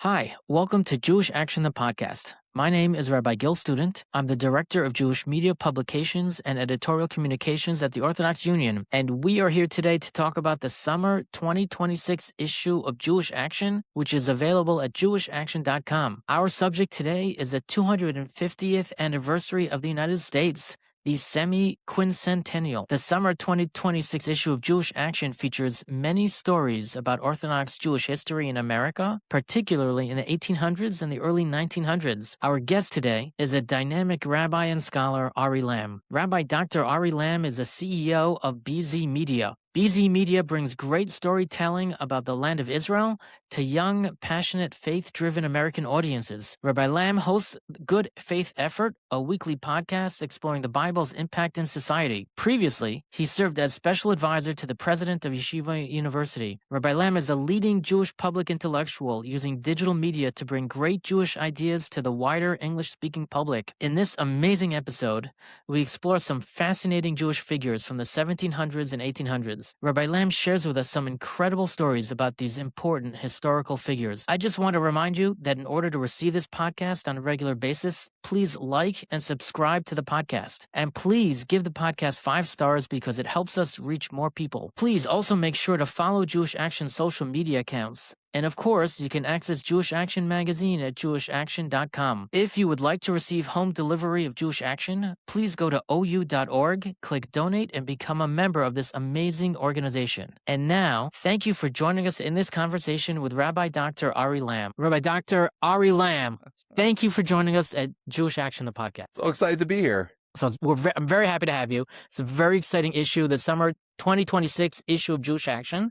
Hi, welcome to Jewish Action, the podcast. My name is Rabbi Gil Student. I'm the Director of Jewish Media Publications and Editorial Communications at the Orthodox Union, and we are here today to talk about the summer 2026 issue of Jewish Action, which is available at jewishaction.com. Our subject today is the 250th anniversary of the United States, the semi-quincentennial. The summer 2026 issue of Jewish Action features many stories about Orthodox Jewish history in America, particularly in the 1800s and the early 1900s. Our guest today is a dynamic rabbi and scholar, Ari Lamm. Rabbi Dr. Ari Lamm is the CEO of BZ Media. BZ Media brings great storytelling about the land of Israel to young, passionate, faith-driven American audiences. Rabbi Lamm hosts Good Faith Effort, a weekly podcast exploring the Bible's impact in society. Previously, he served as special advisor to the president of Yeshiva University. Rabbi Lamm is a leading Jewish public intellectual using digital media to bring great Jewish ideas to the wider English-speaking public. In this amazing episode, we explore some fascinating Jewish figures from the 1700s and 1800s. Rabbi Lamm shares with us some incredible stories about these important historical figures. I just want to remind you that in order to receive this podcast on a regular basis, please like and subscribe to the podcast. And please give the podcast 5 stars because it helps us reach more people. Please also make sure to follow Jewish Action's social media accounts. And of course, you can access Jewish Action magazine at jewishaction.com. If you would like to receive home delivery of Jewish Action, please go to ou.org, click donate, and become a member of this amazing organization. And now, thank you for joining us in this conversation with Rabbi Dr. Ari Lamm. Rabbi Dr. Ari Lamm, thank you for joining us at Jewish Action, the podcast. So excited to be here. So I'm very happy to have you. It's a very exciting issue, the summer 2026 issue of Jewish Action.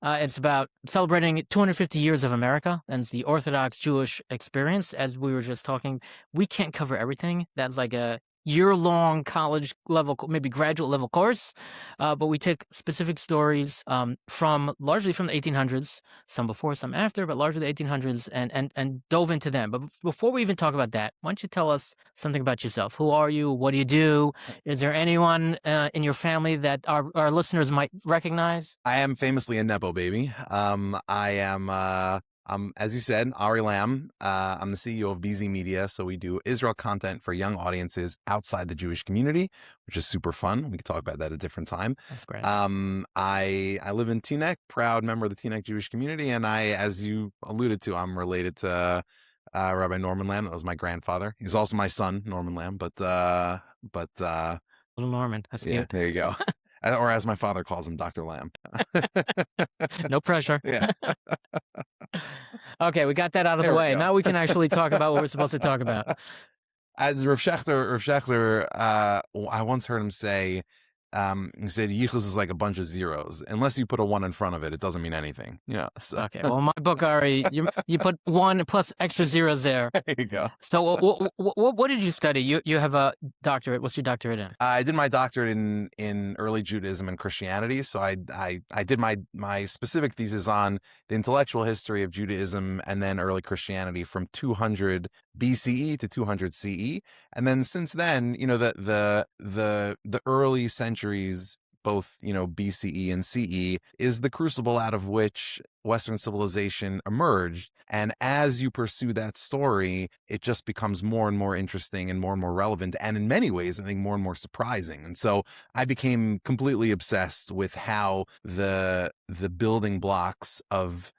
It's about celebrating 250 years of America and the Orthodox Jewish experience. As we were just talking, we can't cover everything. That's like a year-long college level, maybe graduate level course, but we take specific stories largely from the 1800s, some before, some after, but largely the 1800s, and dove into them. But before we even talk about that, why don't you tell us something about yourself? Who are you? What do you do? Is there anyone in your family that our listeners might recognize? I am famously a Nepo baby. I am as you said, Ari Lamm. I'm the CEO of BZ Media, so we do Israel content for young audiences outside the Jewish community, which is super fun. We can talk about that at a different time. That's great. I live in Teaneck, proud member of the Teaneck Jewish community, and as you alluded to, I'm related to Rabbi Norman Lamm. That was my grandfather. He's also my son, Norman Lamm, but Little Norman. That's yeah, cute. there you go. Or as my father calls him, Dr. Lamm. No pressure. Yeah. Okay, we got that out of the way. Now we can actually talk about what we're supposed to talk about. As Rav Schechter, I once heard him say, he said, Yichus is like a bunch of zeros. Unless you put a 1 in front of it, it doesn't mean anything. Yeah. So. Okay. Well, in my book, Ari, you put 1 plus extra zeros there. There you go. So what did you study? You have a doctorate. What's your doctorate in? I did my doctorate in early Judaism and Christianity. So I did my specific thesis on the intellectual history of Judaism and then early Christianity from 200 BCE to 200 CE. And then since then, the early centuries, both, BCE and CE, is the crucible out of which Western civilization emerged. And as you pursue that story, it just becomes more and more interesting and more relevant. And in many ways, I think more and more surprising. And so I became completely obsessed with how the building blocks of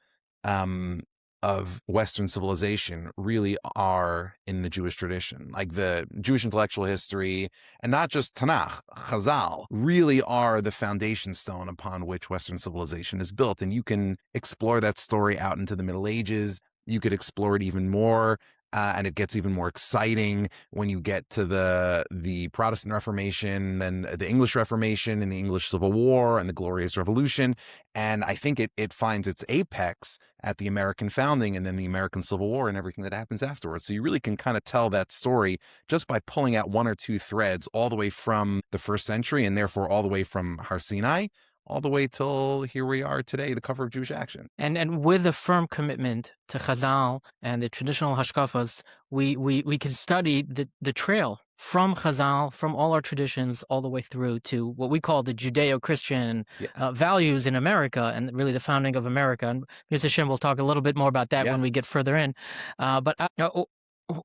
Western civilization really are in the Jewish tradition. Like the Jewish intellectual history, and not just Tanakh, Chazal, really are the foundation stone upon which Western civilization is built. And you can explore that story out into the Middle Ages. You could explore it even more. And it gets even more exciting when you get to the Protestant Reformation, then the English Reformation and the English Civil War and the Glorious Revolution. And I think it finds its apex at the American founding and then the American Civil War and everything that happens afterwards. So you really can kind of tell that story just by pulling out 1 or 2 threads all the way from the first century and therefore all the way from Har Sinai all the way till here we are today, the cover of Jewish Action. And with a firm commitment to Chazal and the traditional hashkafas, we can study the trail from Chazal, from all our traditions, all the way through to what we call the Judeo-Christian values in America, and really the founding of America. And Mr. Hashem, we'll talk a little bit more about that when we get further in. But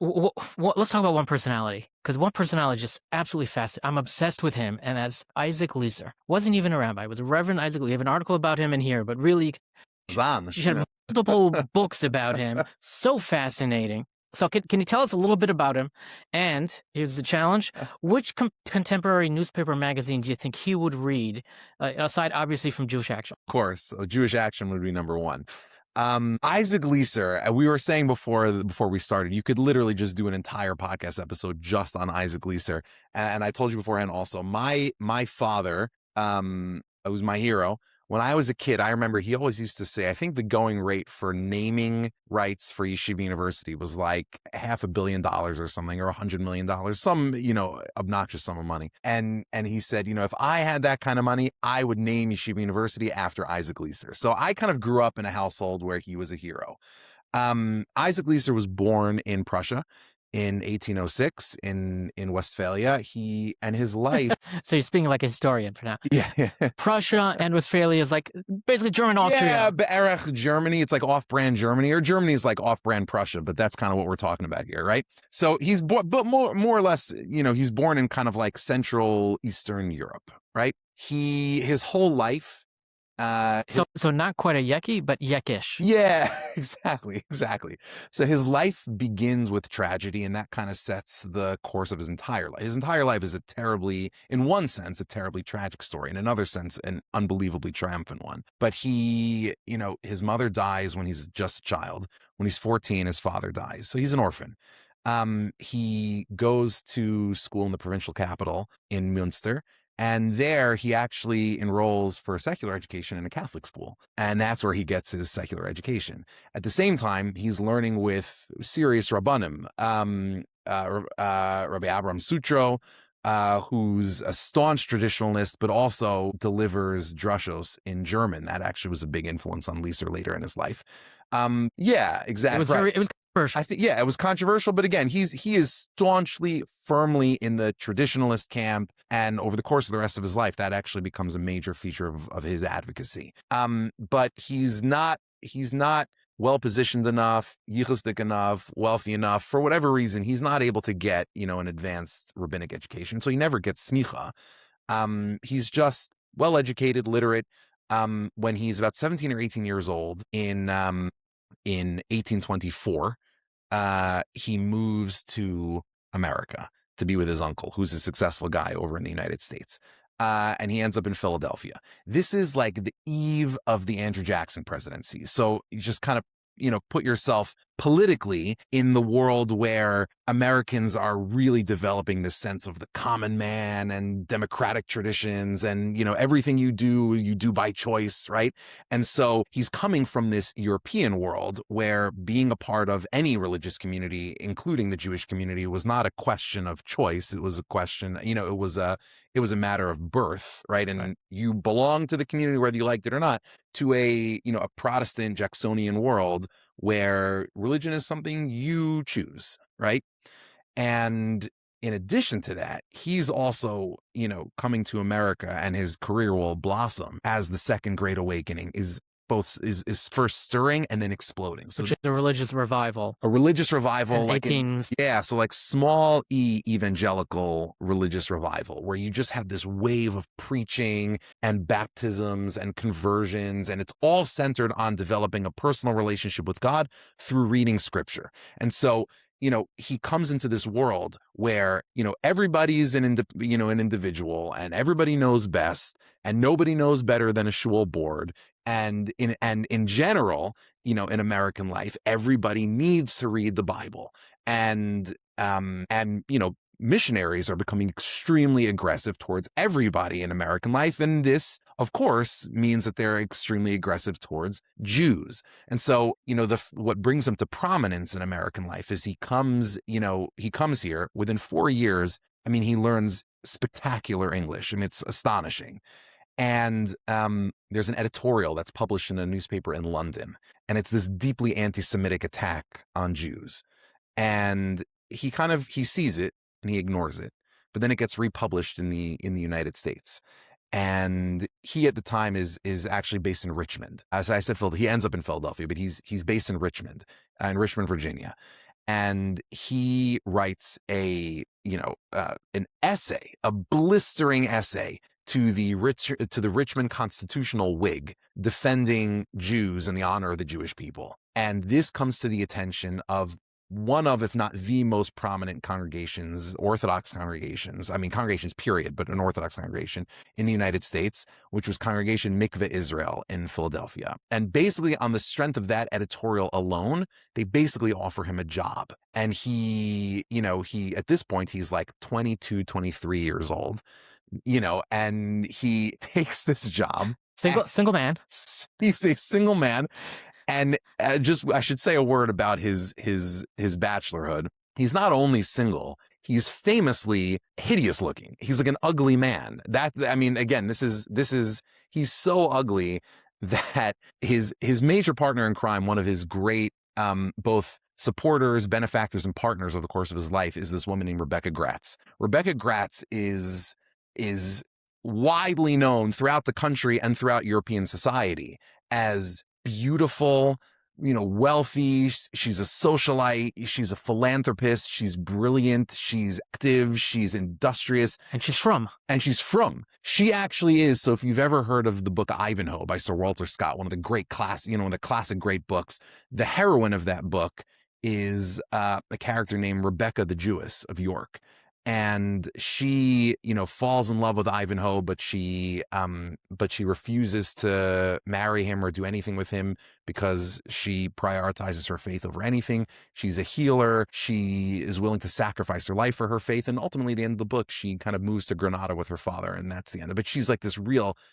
let's talk about one personality, because one personality is just absolutely fascinating. I'm obsessed with him, and that's Isaac Leeser. Wasn't even a rabbi; it was a Reverend Isaac Leeser. We have an article about him in here, but really, you should have multiple books about him. So fascinating. So can you tell us a little bit about him? And here's the challenge: which contemporary newspaper magazine do you think he would read, aside obviously from Jewish Action? Of course, so Jewish Action would be number one. Isaac Leeser, we were saying before we started, you could literally just do an entire podcast episode just on Isaac Leeser. And I told you beforehand also, my father, was my hero. When I was a kid, I remember he always used to say, I think the going rate for naming rights for Yeshiva University was like $500 million or something, or $100 million, some, obnoxious sum of money. And he said, if I had that kind of money, I would name Yeshiva University after Isaac Leeser. So I kind of grew up in a household where he was a hero. Isaac Leeser was born in Prussia in 1806 in Westphalia. He and his life. So you're speaking like a historian for now. Yeah. Prussia and Westphalia is like basically German Austria. Yeah, Be'erach Germany. It's like off-brand Germany, or Germany is like off-brand Prussia, but that's kind of what we're talking about here, right? So he's born, but more or less, he's born in kind of like Central Eastern Europe, right? His whole life. So not quite a Yeki, but Yekish. Yeah, exactly. So his life begins with tragedy, and that kind of sets the course of his entire life. His entire life is in one sense, a terribly tragic story. In another sense, an unbelievably triumphant one. But his mother dies when he's just a child. When he's 14, his father dies. So he's an orphan. He goes to school in the provincial capital in Münster. And there he actually enrolls for a secular education in a Catholic school. And that's where he gets his secular education. At the same time, he's learning with serious Rabbanim, Rabbi Abraham Sutro, who's a staunch traditionalist, but also delivers drushos in German. That actually was a big influence on Leeser later in his life. Yeah, exactly. It was controversial. I think, it was controversial, but again, he is staunchly, firmly in the traditionalist camp, and over the course of the rest of his life, that actually becomes a major feature of his advocacy. But he's not well-positioned enough, yichusdik enough, wealthy enough. For whatever reason, he's not able to get, an advanced rabbinic education, so he never gets smicha. He's just well-educated, literate. When he's about 17 or 18 years old, in 1824, he moves to America to be with his uncle, who's a successful guy over in the United States. And he ends up in Philadelphia. This is like the eve of the Andrew Jackson presidency. So you just kind of, put yourself politically in the world where Americans are really developing this sense of the common man and democratic traditions, and, everything you do by choice, right? And so he's coming from this European world where being a part of any religious community, including the Jewish community, was not a question of choice. It was a question, it was a matter of birth, right? And you belong to the community whether you liked it or not, to a Protestant Jacksonian world where religion is something you choose, right? And in addition to that, he's also, coming to America, and his career will blossom as the Second Great Awakening is first stirring and then exploding. So which is a religious revival. A religious revival. So like small e evangelical religious revival, where you just have this wave of preaching and baptisms and conversions, and it's all centered on developing a personal relationship with God through reading scripture. And so, he comes into this world where, everybody's an individual, and everybody knows best, and nobody knows better than a shul board. And in general, in American life, everybody needs to read the Bible. And missionaries are becoming extremely aggressive towards everybody in American life. And this, of course, means that they're extremely aggressive towards Jews. And so, what brings him to prominence in American life is he comes here within 4 years. I mean, he learns spectacular English, and it's astonishing. And there's an editorial that's published in a newspaper in London, and it's this deeply anti-Semitic attack on Jews. And he sees it and he ignores it, but then it gets republished in the United States. And he at the time is actually based in Richmond. As I said, he ends up in Philadelphia, but he's based in Richmond, Virginia. And he writes an essay, a blistering essay to the Richmond Constitutional Whig, defending Jews and the honor of the Jewish people. And this comes to the attention of one of, if not the most prominent congregations, Orthodox congregations, congregations period, but an Orthodox congregation in the United States, which was Congregation Mikveh Israel in Philadelphia. And basically on the strength of that editorial alone, they basically offer him a job. And he at this point, he's like 22, 23 years old, and he takes this job. Single man. He's a single man. And I should say a word about his bachelorhood. He's not only single, he's famously hideous looking. He's like an ugly man. He's so ugly that his major partner in crime, one of his great both supporters, benefactors, and partners over the course of his life, is this woman named Rebecca Gratz. Rebecca Gratz is widely known throughout the country and throughout European society as beautiful, wealthy. She's a socialite. She's a philanthropist. She's brilliant. She's active. She's industrious. And she's from. She actually is. So if you've ever heard of the book Ivanhoe by Sir Walter Scott, one of the great one of the classic great books, the heroine of that book is a character named Rebecca the Jewess of York. And she, falls in love with Ivanhoe, but she refuses to marry him or do anything with him because she prioritizes her faith over anything. She's a healer. She is willing to sacrifice her life for her faith. And ultimately, at the end of the book, she kind of moves to Granada with her father, and that's the end of it. But she's like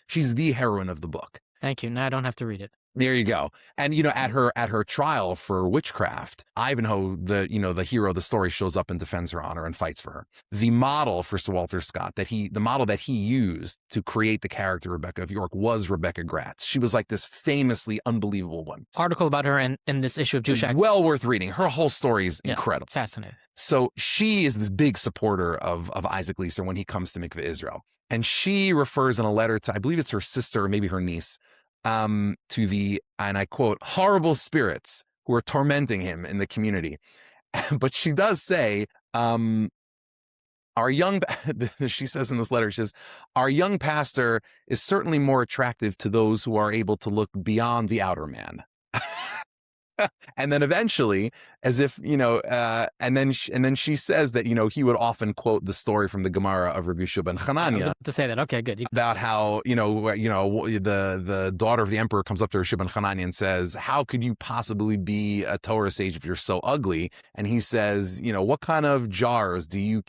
she's the heroine of the book. Thank you. Now I don't have to read it. There you go. And, at her trial for witchcraft, Ivanhoe, the hero of the story, shows up and defends her honor and fights for her. The model for Sir Walter Scott, the model that he used to create the character Rebecca of York was Rebecca Gratz. She was like this famously unbelievable one. Article about her in this issue of Jewish Action. Well worth reading. Her whole story is incredible. Fascinating. So she is this big supporter of Isaac Leeser when he comes to Mikveh Israel. And she refers in a letter to, I believe it's her sister or maybe her niece, to the, and I quote, horrible spirits who are tormenting him in the community. But she does say, she says in this letter, she says, our young pastor is certainly more attractive to those who are able to look beyond the outer man. And then eventually, as if, and then she says that, he would often quote the story from the Gemara of Rabbi Shua ben Hanania. To say that, okay, good. About how, the daughter of the emperor comes up to Rabbi Shua ben Hanania and says, how could you possibly be a Torah sage if you're so ugly? And he says, what kind of jars do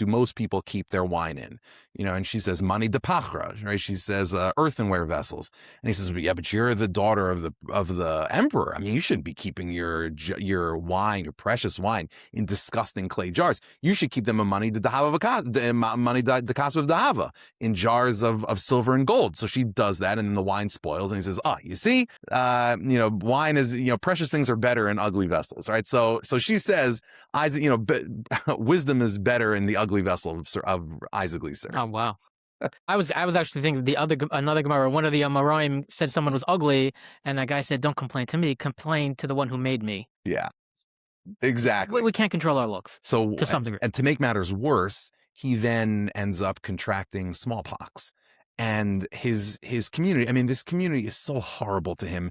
most people keep their wine in? And she says, mani de pachra, right? She says, earthenware vessels. And he says, yeah, but you're the daughter of the emperor. I mean, you shouldn't be keeping your wine, your precious wine, in disgusting clay jars. You should keep them in mani de dahava, in jars of silver and gold. So she does that, and then the wine spoils. And he says, you see, wine is, precious things are better in ugly vessels, right? So she says, Isaac, wisdom is better in the ugly vessel of Isaac Leeser. Oh, wow. I was actually thinking another Gemara. One of the Amoraim said someone was ugly, and that guy said, "Don't complain to me. Complain to the one who made me." Yeah, exactly. We can't control our looks, so to some degree. And to make matters worse, he then ends up contracting smallpox. And his community. I mean, this community is so horrible to him.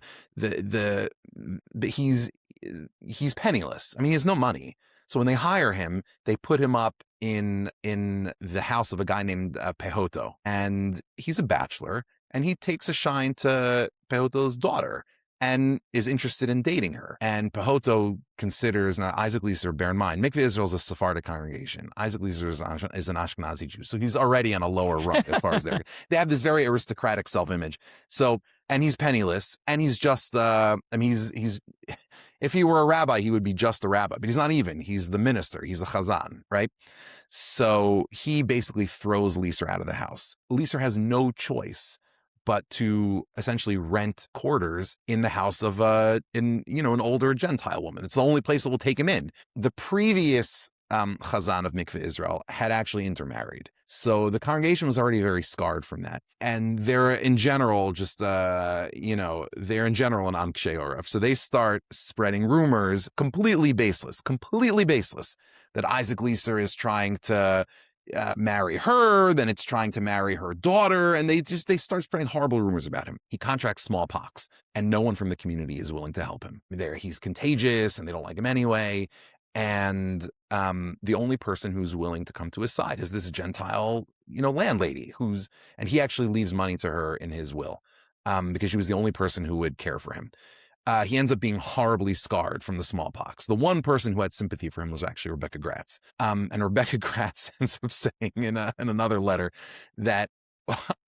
He's penniless. I mean, he has no money. So when they hire him, they put him up in the house of a guy named Pehoto, and he's a bachelor, and he takes a shine to Pehoto's daughter and is interested in dating her. And Pehoto considers, now Isaac Leeser, bear in mind, Mikveh Israel is a Sephardic congregation. Isaac Leeser is an Ashkenazi Jew, so he's already on a lower rung as far as they have this very aristocratic self-image. So, and he's penniless, and he's just, If he were a rabbi, he would be just a rabbi, but he's not even. He's the minister. He's a chazzan, right? So he basically throws Leeser out of the house. Leeser has no choice but to essentially rent quarters in the house of an older Gentile woman. It's the only place that will take him in. The previous Chazan of Mikveh Israel had actually intermarried. So the congregation was already very scarred from that. And they're in general they're in general an Am Kshei Oref. So they start spreading rumors, completely baseless, that Isaac Leeser is trying to marry her, then it's trying to marry her daughter, and they start spreading horrible rumors about him. He contracts smallpox, and no one from the community is willing to help him. He's contagious, and they don't like him anyway. And the only person who's willing to come to his side is this Gentile, landlady and he actually leaves money to her in his will because she was the only person who would care for him. He ends up being horribly scarred from the smallpox. The one person who had sympathy for him was actually Rebecca Gratz. And Rebecca Gratz ends up saying in another letter that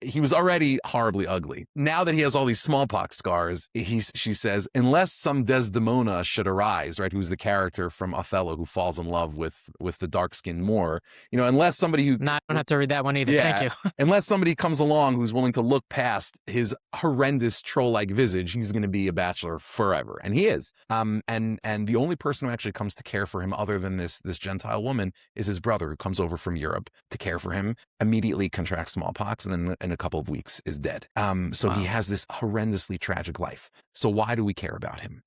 he was already horribly ugly. Now that he has all these smallpox scars, she says, unless some Desdemona should arise, right, who's the character from Othello who falls in love with the dark-skinned Moor, unless somebody who... No, I don't have to read that one either, yeah, thank you. Unless somebody comes along who's willing to look past his horrendous troll-like visage, he's going to be a bachelor forever. And he is. And the only person who actually comes to care for him other than this Gentile woman is his brother, who comes over from Europe to care for him, immediately contracts smallpox, and then in a couple of weeks is dead. So wow. He has this horrendously tragic life. So why do we care about him?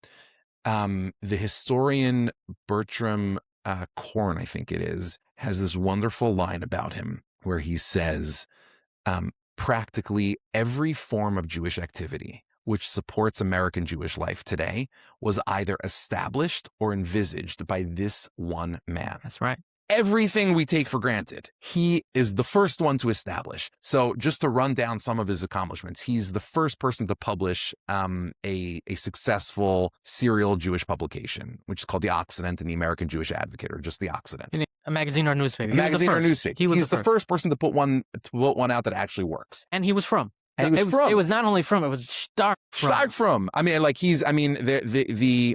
The historian Bertram Korn, I think it is, has this wonderful line about him where he says, practically every form of Jewish activity which supports American Jewish life today was either established or envisaged by this one man. That's right. Everything we take for granted, he is the first one to establish. So just to run down some of his accomplishments, he's the first person to publish a successful serial Jewish publication, which is called The Occident and the American Jewish Advocate, or just The Occident. A magazine or newspaper. A magazine or newspaper. He's the first person to put one out that actually works. And he was from. And it was not only from, it was stark from. Stark from. I mean, the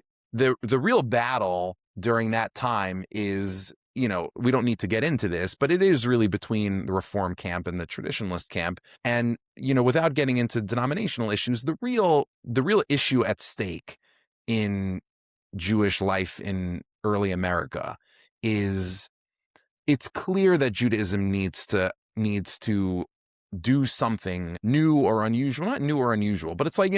real battle during that time is, we don't need to get into this, but it is really between the Reform camp and the Traditionalist camp. And, without getting into denominational issues, the real issue at stake in Jewish life in early America is it's clear that Judaism needs to do something new or unusual, not new or unusual, but it's like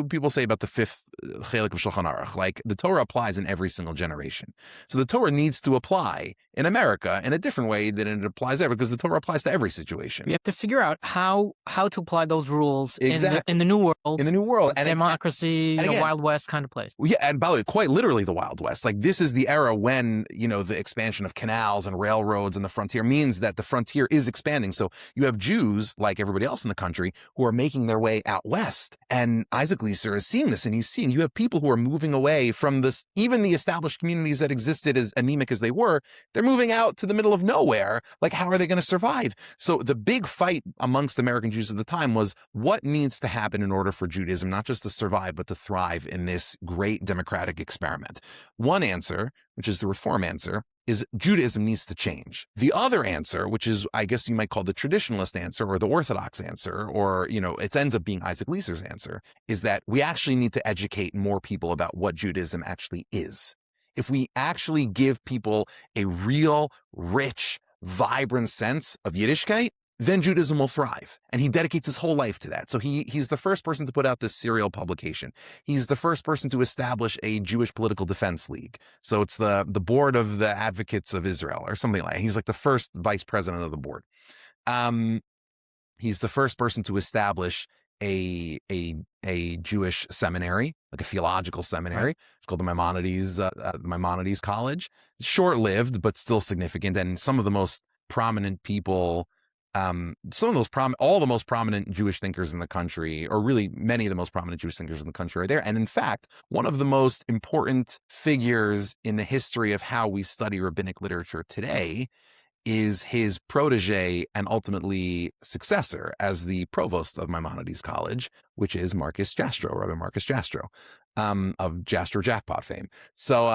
people say about the fifth chelik of Shulchan Aruch, like the Torah applies in every single generation. So the Torah needs to apply in America in a different way than it applies ever, because the Torah applies to every situation. You have to figure out how to apply those rules exactly. in the new world. In the new world. And democracy, again, Wild West kind of place. Yeah, and by the way, quite literally the Wild West. Like, this is the era when, the expansion of canals and railroads and the frontier means that the frontier is expanding. So you have Jews, like everybody else in the country, who are making their way out west. And Isaac Leeser is seeing this, and he's seeing you have people who are moving away from this, even the established communities that existed, as anemic as they were, they're moving out to the middle of nowhere. Like, how are they going to survive? So the big fight amongst American Jews at the time was what needs to happen in order for Judaism not just to survive, but to thrive in this great democratic experiment. One answer, which is the Reform answer, is Judaism needs to change. The other answer, which is, I guess you might call the traditionalist answer or the Orthodox answer, or, it ends up being Isaac Leeser's answer, is that we actually need to educate more people about what Judaism actually is. If we actually give people a real, rich, vibrant sense of Yiddishkeit, then Judaism will thrive. And he dedicates his whole life to that. So he's the first person to put out this serial publication. He's the first person to establish a Jewish Political Defense League. So it's the board of the advocates of Israel or something like that. He's like the first vice president of the board. He's the first person to establish a Jewish seminary, like a theological seminary. It's called the Maimonides College. Short-lived, but still significant. And some of the most prominent people, all the most prominent Jewish thinkers in the country, or really many of the most prominent Jewish thinkers in the country, are there. And in fact, one of the most important figures in the history of how we study rabbinic literature today is his protege and ultimately successor as the provost of Maimonides College, which is Marcus Jastrow, Rabbi Marcus Jastrow, of Jastrow Jackpot fame. So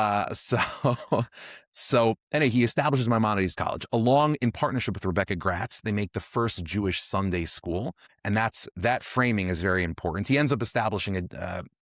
anyway, he establishes Maimonides College along in partnership with Rebecca Gratz. They make the first Jewish Sunday school, and that framing is very important. He ends up establishing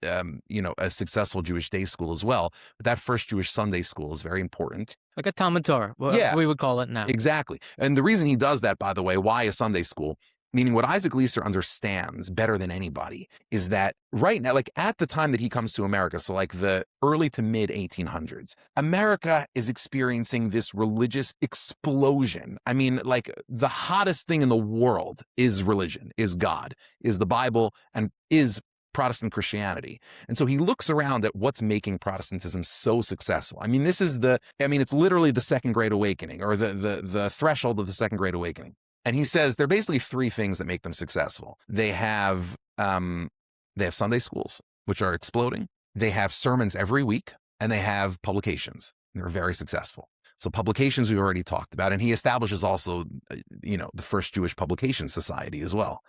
a successful Jewish day school as well, but that first Jewish Sunday school is very important. Like a Talmud Torah, we would call it now. Exactly. And the reason he does that, by the way, why a Sunday school, meaning what Isaac Leeser understands better than anybody is that right now, like at the time that he comes to America, so like the early to mid 1800s, America is experiencing this religious explosion. I mean, like the hottest thing in the world is religion, is God, is the Bible, and is Protestant Christianity. And so he looks around at what's making Protestantism so successful. I mean, it's literally the Second Great Awakening, or the threshold of the Second Great Awakening. And he says there are basically three things that make them successful. They have Sunday schools, which are exploding. They have sermons every week, and they have publications. They're very successful. So publications we've already talked about, and he establishes also, the first Jewish Publication Society as well.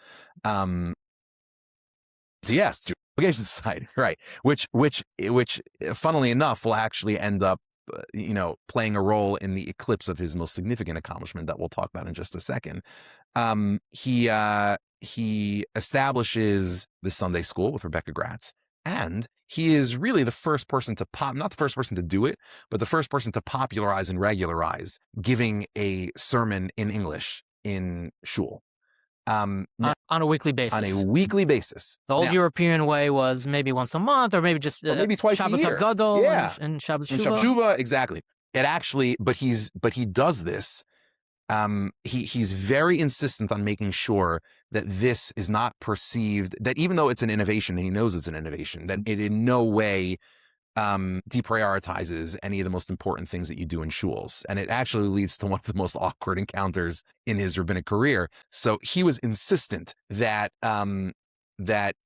So yes, Jewish Publication Society, right? Which, funnily enough, will actually end up playing a role in the eclipse of his most significant accomplishment that we'll talk about in just a second. He establishes the Sunday school with Rebecca Gratz, and he is really the first person to not the first person to do it, but the first person to popularize and regularize giving a sermon in English in shul. On a weekly basis. On a weekly basis. The old European way was maybe once a month, or maybe just maybe twice Shabbos a year. HaGadol and Shabbos Shuvah. Exactly. It actually, but he does this. He's very insistent on making sure that this is not perceived, that even though it's an innovation, and he knows it's an innovation, that it in no way deprioritizes any of the most important things that you do in shuls. And it actually leads to one of the most awkward encounters in his rabbinic career. So he was insistent that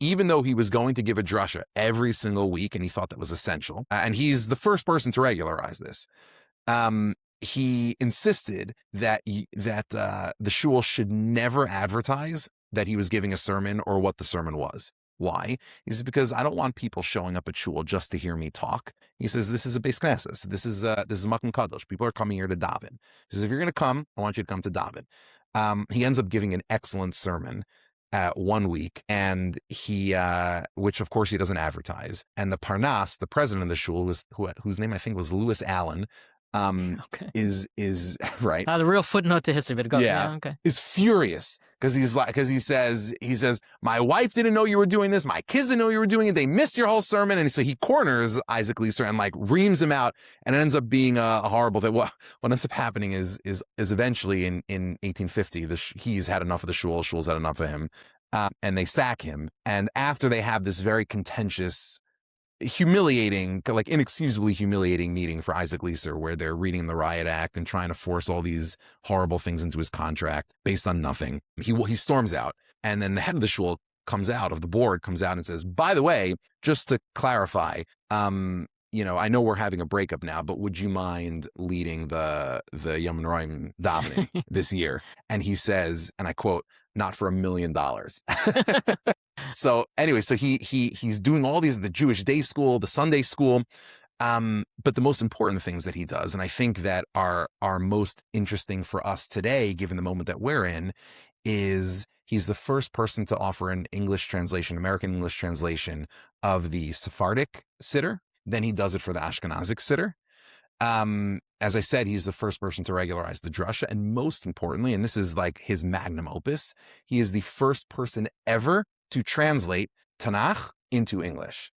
even though he was going to give a drasha every single week, and he thought that was essential, and he's the first person to regularize this, he insisted that the shul should never advertise that he was giving a sermon or what the sermon was. Why? He says, because I don't want people showing up at shul just to hear me talk. He says, this is a beis knesses. This is Makom Kadosh. People are coming here to daven. He says, if you're going to come, I want you to come to daven. He ends up giving an excellent sermon 1 week, and which of course he doesn't advertise. And the Parnas, the president of the shul, whose name I think was Lewis Allen, is right. The real footnote to history, but is furious because he says my wife didn't know you were doing this, my kids didn't know you were doing it, they missed your whole sermon, and so he corners Isaac Leeser and reams him out, and it ends up being a horrible thing. What ends up happening is eventually in 1850 he's had enough of the shul's had enough of him, and they sack him. And after they have this very contentious, humiliating, inexcusably humiliating meeting for Isaac Leeser, where they're reading the Riot Act and trying to force all these horrible things into his contract based on nothing, he storms out, and then the head of the shul of the board comes out and says, by the way, just to clarify, I know we're having a breakup now, but would you mind leading the Yom Noraim davening this year? And he says, and I quote, not for $1 million. So anyway, so he's doing all these, the Jewish day school, the Sunday school, but the most important things that he does, and I think that are most interesting for us today, given the moment that we're in, is he's the first person to offer an English translation, American English translation of the Sephardic Siddur. Then he does it for the Ashkenazic Siddur. As I said, he's the first person to regularize the drasha, and most importantly, and this is like his magnum opus, he is the first person ever to translate Tanakh into English.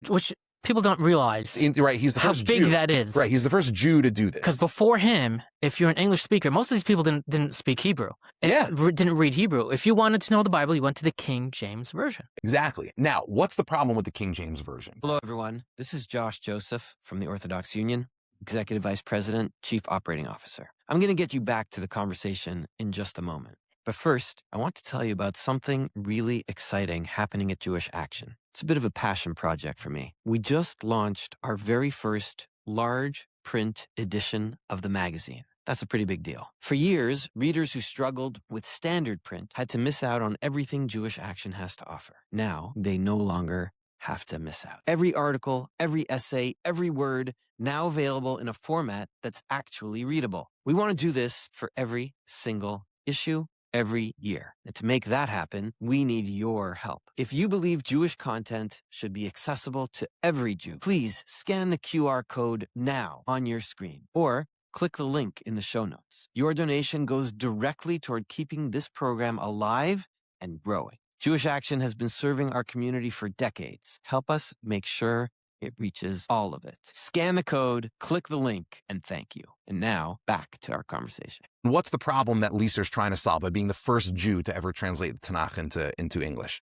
Which people don't realize. Right, he's the how first big Jew. that is. Right, he's the first Jew to do this. Because before him, if you're an English speaker, most of these people didn't speak Hebrew. Didn't read Hebrew. If you wanted to know the Bible, you went to the King James Version. Exactly. Now, what's the problem with the King James Version? Hello, everyone. This is Josh Joseph from the Orthodox Union, Executive Vice President, Chief Operating Officer. I'm going to get you back to the conversation in just a moment. But first, I want to tell you about something really exciting happening at Jewish Action. It's a bit of a passion project for me. We just launched our very first large print edition of the magazine. That's a pretty big deal. For years, readers who struggled with standard print had to miss out on everything Jewish Action has to offer. Now, they no longer have to miss out. Every article, every essay, every word, now available in a format that's actually readable. We want to do this for every single issue, every year. And to make that happen, we need your help. If you believe Jewish content should be accessible to every Jew, please scan the QR code now on your screen, or click the link in the show notes. Your donation goes directly toward keeping this program alive and growing. Jewish Action has been serving our community for decades. Help us make sure it reaches all of it. Scan the code, click the link, and thank you. And now, back to our conversation. What's the problem that Leeser's trying to solve by being the first Jew to ever translate the Tanakh into English?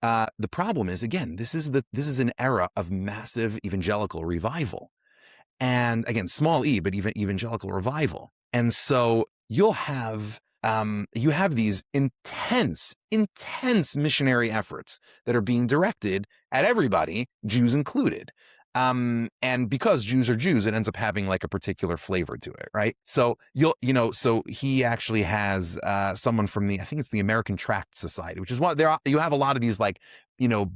The problem is, again, this is an era of massive evangelical revival. And again, small e, but even evangelical revival. And so you'll have you have these intense missionary efforts that are being directed at everybody, Jews included. And because Jews are Jews, it ends up having like a particular flavor to it, right? So so he actually has someone from I think it's the American Tract Society, which is what you have a lot of these like,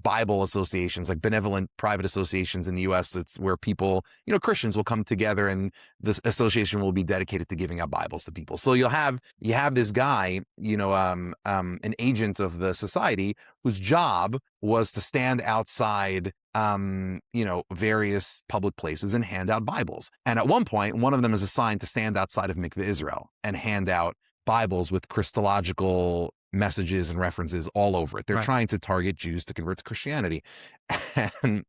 Bible associations, like benevolent private associations in the U.S. It's where people, Christians will come together, and this association will be dedicated to giving out Bibles to people. So you have this guy, an agent of the society whose job was to stand outside, various public places and hand out Bibles. And at one point, one of them is assigned to stand outside of Mikveh Israel and hand out Bibles with Christological messages and references all over it. They're trying to target Jews to convert to Christianity. And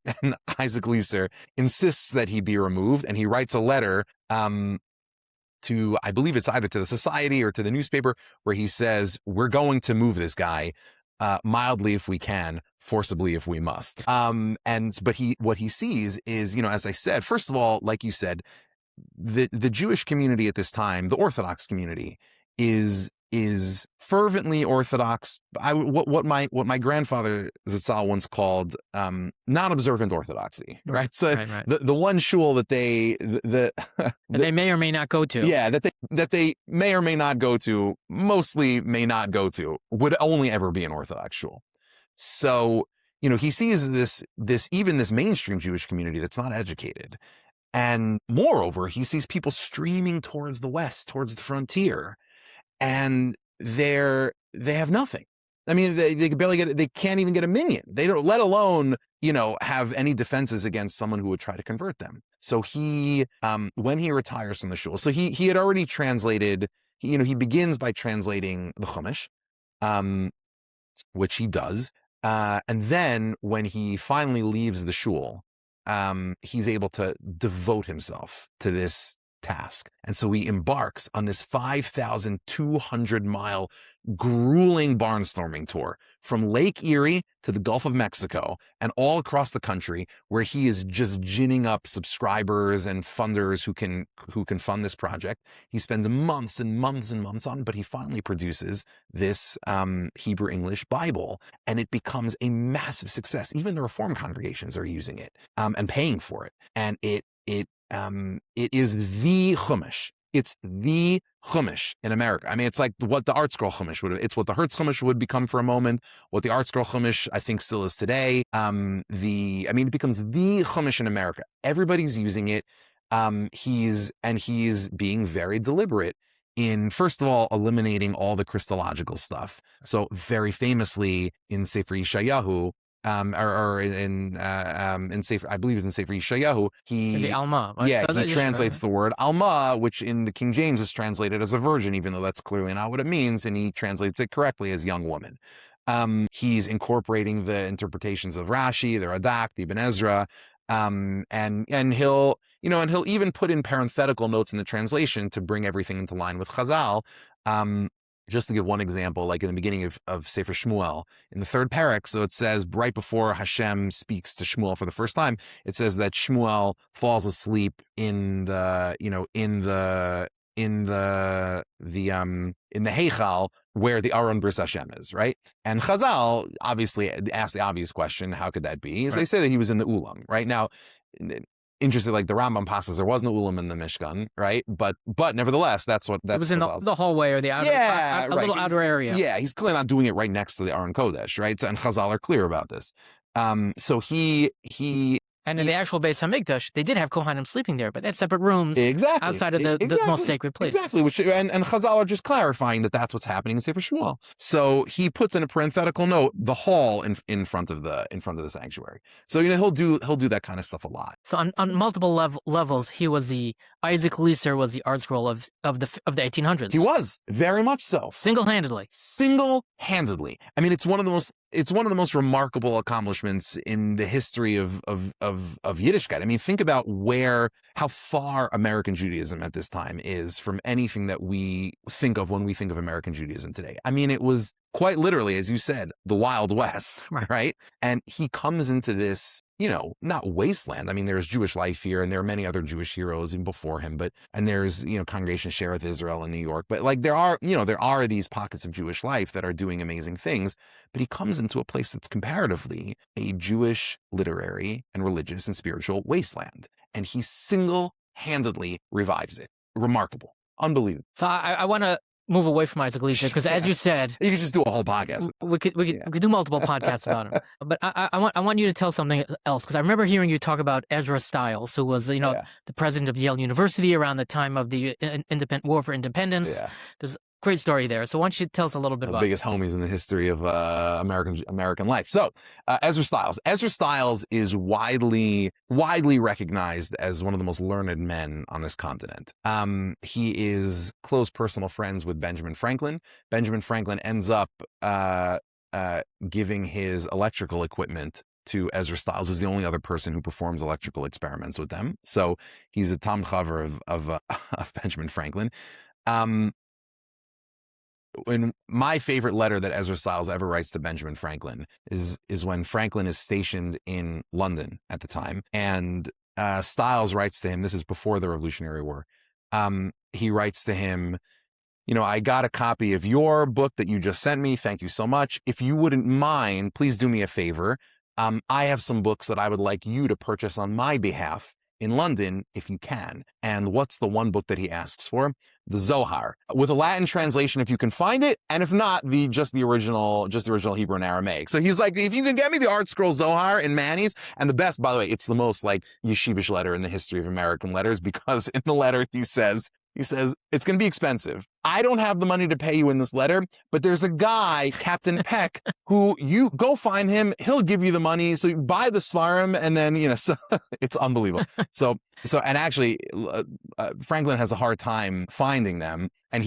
Isaac Leeser insists that he be removed, and he writes a letter to, I believe it's either to the society or to the newspaper, where he says, we're going to move this guy mildly if we can, forcibly if we must. But what he sees is, as I said, first of all, like you said, the Jewish community at this time, the Orthodox community, is fervently Orthodox. What my grandfather Zitzal once called non-observant Orthodoxy, right? So the one shul that they may or may not go to, that they may or may not go to, mostly may not go to, would only ever be an Orthodox shul. So he sees this mainstream Jewish community that's not educated, and moreover, he sees people streaming towards the west, towards the frontier. And they have nothing. I mean, they can barely they can't even get a minyan. They don't, let alone, have any defenses against someone who would try to convert them. So he, when he retires from the shul, so he had already translated, he begins by translating the Chumash, which he does. And then when he finally leaves the shul, he's able to devote himself to this task. And so he embarks on this 5,200-mile grueling barnstorming tour from Lake Erie to the Gulf of Mexico and all across the country, where he is just ginning up subscribers and funders who can fund this project. He spends months and months and months on it, but he finally produces this Hebrew English Bible, and it becomes a massive success. Even the Reform congregations are using it and paying for it. And it is the Chumash. It's the Chumash in America. I mean, it's like what the ArtScroll Chumash would have. It's what the Hertz Chumash would become for a moment. What the ArtScroll Chumash, I think, still is today. It becomes the Chumash in America. Everybody's using it. He's being very deliberate in, first of all, eliminating all the Christological stuff. So very famously in Sefer Yeshayahu, in Sefer, I believe it's in Sefer Yeshayahu, the Alma. Right? Yeah, he translates the word Alma, which in the King James is translated as a virgin, even though that's clearly not what it means, and he translates it correctly as young woman. He's incorporating the interpretations of Rashi, the Radak, the Ibn Ezra, and he'll even put in parenthetical notes in the translation to bring everything into line with Chazal. Just to give one example, like in the beginning of Sefer Shmuel, in the third parak, so it says right before Hashem speaks to Shmuel for the first time, it says that Shmuel falls asleep in the Heichal where the Aron Bris Hashem is, right? And Chazal obviously asked the obvious question, how could that be? They say that he was in the Ulam, right? Now, interesting, like the Rambam passes, there was no ulam in the Mishkan, right? But nevertheless, that's it was in the hallway or the outer, right. little outer area. Yeah, he's clearly not doing it right next to the Aron Kodesh, right? And Chazal are clear about this. So he And in the actual Beis Hamikdash, they did have Kohanim sleeping there, but they had separate rooms outside of the most sacred places. Exactly, and Chazal are just clarifying that that's what's happening in Sefer Shmuel. So he puts in a parenthetical note the hall in front of the sanctuary. So he'll do that kind of stuff a lot. So on multiple levels, he was Isaac Leeser was the ArtScroll of the 1800s. He was very much so, single-handedly. I mean, it's one of the most remarkable accomplishments in the history of Yiddishkeit. I mean, think about how far American Judaism at this time is from anything that we think of when we think of American Judaism today. I mean, it was quite literally, as you said, the Wild West, right? And he comes into this, not wasteland. I mean, there's Jewish life here, and there are many other Jewish heroes even before him, and there's, Congregation Shereth Israel in New York, but like there are these pockets of Jewish life that are doing amazing things, but he comes into a place that's comparatively a Jewish literary and religious and spiritual wasteland, and he single-handedly revives it. Remarkable. Unbelievable. So I want to move away from Isaac Leeser because, as you said, you could just do a whole podcast. We could do multiple podcasts about him. But I want you to tell something else, because I remember hearing you talk about Ezra Stiles, who was the president of Yale University around the time of the War for Independence. Yeah. There's a great story there. So why don't you tell us a little bit about the biggest homies in the history of American life. So Ezra Stiles. Ezra Stiles is widely recognized as one of the most learned men on this continent. He is close personal friends with Benjamin Franklin. Benjamin Franklin ends up giving his electrical equipment to Ezra Stiles, who's the only other person who performs electrical experiments with them. So he's a Talmid Chaver of Benjamin Franklin. In my favorite letter that Ezra Stiles ever writes to Benjamin Franklin is when Franklin is stationed in London at the time, and Stiles writes to him. This is before the Revolutionary War. He writes to him, I got a copy of your book that you just sent me. Thank you so much. If you wouldn't mind, please do me a favor. I have some books that I would like you to purchase on my behalf in London, if you can. And what's the one book that he asks for? The Zohar, with a Latin translation if you can find it, and if not, just the original Hebrew and Aramaic. So he's like, if you can get me the ArtScroll Zohar in Manny's, and the best, by the way, it's the most like yeshivish letter in the history of American letters, because in the letter he says, it's going to be expensive. I don't have the money to pay you in this letter, but there's a guy, Captain Peck, who you go find him. He'll give you the money. So you buy the Svarim, and then, so it's unbelievable. So, and actually, Franklin has a hard time finding them, and